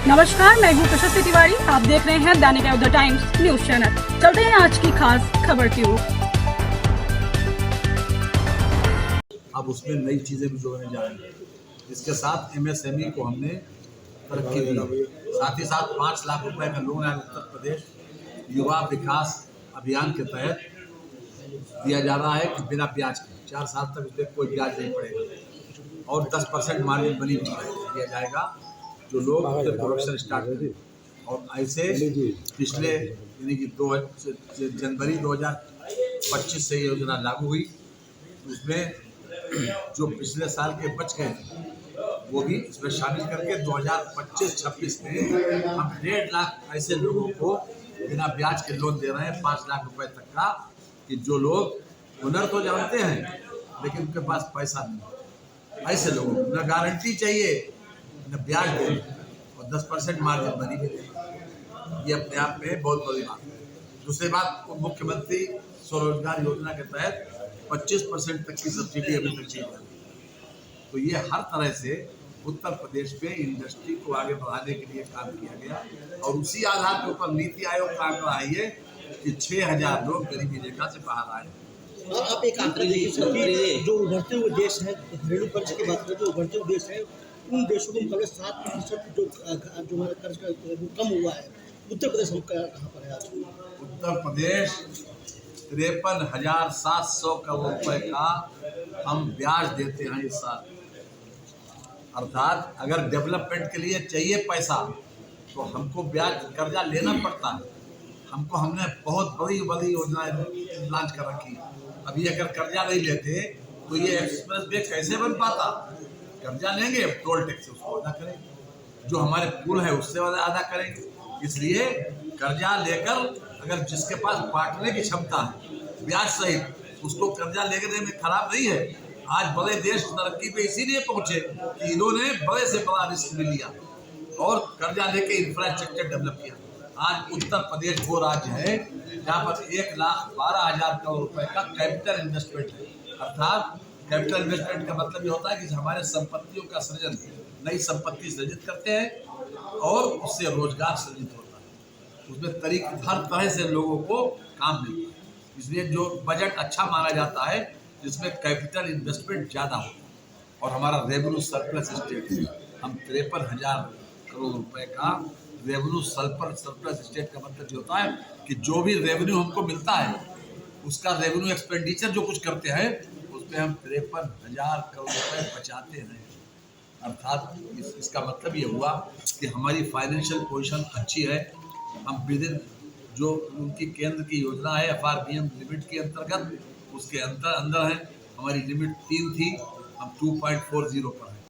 नमस्कार, मैं हूँ प्रशस्ति तिवारी। आप देख रहे हैं दैनिक द टाइम्स न्यूज चैनल। चलते हैं आज की खास खबर की ओर। अब उसमें नई चीजें भी जोड़ने जा रहे हैं। इसके साथ एमएसएमई को हमने तरक्की दी। साथ ही साथ 5 लाख रुपए का लोन आज उत्तर प्रदेश युवा विकास अभियान के तहत दिया जा रहा है कि बिना ब्याज के 4 साल तक उसमें कोई ब्याज नहीं पड़ेगा और 10% मार्जिन बनी दिया जाएगा जो लोग प्रोडक्शन स्टार्ट करें। और ऐसे पिछले यानी कि जनवरी 2025 से योजना लागू हुई। उसमें जो पिछले साल के बच गए थे वो भी इसमें शामिल करके 2025-26 में हम 1.5 लाख ऐसे लोगों को बिना ब्याज के लोन दे रहे हैं, 5 लाख रुपए तक का, कि जो लोग हुनर तो जानते हैं लेकिन उनके पास पैसा नहीं। ऐसे लोगों को न गारंटी चाहिए न ब्याज दे और 10% मार्जिन बनी मिले। ये अपने आप में बहुत बड़ी बात है। दूसरी बात, मुख्यमंत्री स्वरोजगार योजना के तहत 25% तक की सब्सिडी अभी तक चाहिए। तो ये हर तरह से उत्तर प्रदेश में इंडस्ट्री को आगे बढ़ाने के लिए काम किया गया और उसी आधार के ऊपर नीति आयोग का आंकड़ा है कि 6000 लोग गरीबी रेखा से बाहर आए। आप एक आंकड़ा देखिए, जो उभरते हुए देश है, घरेलू कर्ज की बात करें, जो उभरते हुए देश है उन देशों के मुकाबले 7% जो हमारा कर्ज का कम हुआ है। उत्तर प्रदेश हम कहाँ पर है आज? उत्तर प्रदेश 53,700 करोड़ रुपए का हम ब्याज देते हैं इस साल। अर्थात अगर डेवलपमेंट के लिए चाहिए पैसा तो हमको ब्याज कर्जा लेना पड़ता है। हमने बहुत बड़ी बड़ी योजनाएं लॉन्च कर रखी है। अभी अगर कर्जा नहीं लेते तो ये एक्सप्रेस वे कैसे बन पाता? कर्जा लेंगे, टोल टैक्स उसको अदा करेंगे, जो हमारे पुल है उससे अदा करेंगे। इसलिए कर्जा लेकर अगर जिसके पास बांटने की क्षमता है ब्याज सहित, उसको कर्जा लेने में खराब नहीं है। आज बड़े देश तरक्की पे इसीलिए पहुंचे कि इन्होंने बड़े से बड़ा रिस्क भी लिया और कर्जा लेके इंफ्रास्ट्रक्चर डेवलप किया। आज उत्तर प्रदेश वो राज्य है जहाँ पर 1,12,000 करोड़ रुपए का कैपिटल इन्वेस्टमेंट है। अर्थात कैपिटल इन्वेस्टमेंट का मतलब ये होता है कि हमारे संपत्तियों का सृजन, नई संपत्ति सृजित करते हैं और उससे रोजगार सृजित होता है। उसमें हर तरह से लोगों को काम मिलता है। इसलिए जो बजट अच्छा माना जाता है जिसमें कैपिटल इन्वेस्टमेंट ज़्यादा होता है। और हमारा रेवेन्यू सरप्लस स्टेट है। हम 53,000 करोड़ रुपए का रेवेन्यू सरप्लस स्टेट का मतलब ये होता है कि जो भी रेवेन्यू हमको मिलता है उसका रेवेन्यू एक्सपेंडिचर जो कुछ करते हैं उसमें हम 53,000 करोड़ रुपए बचाते हैं। अर्थात इसका मतलब ये हुआ कि हमारी फाइनेंशियल पोजीशन अच्छी है। हम विदिन जो उनकी केंद्र की योजना है FRBM लिमिट के अंतर्गत उसके अंदर है। हमारी लिमिट 3 थी, हम 2.40 पर है।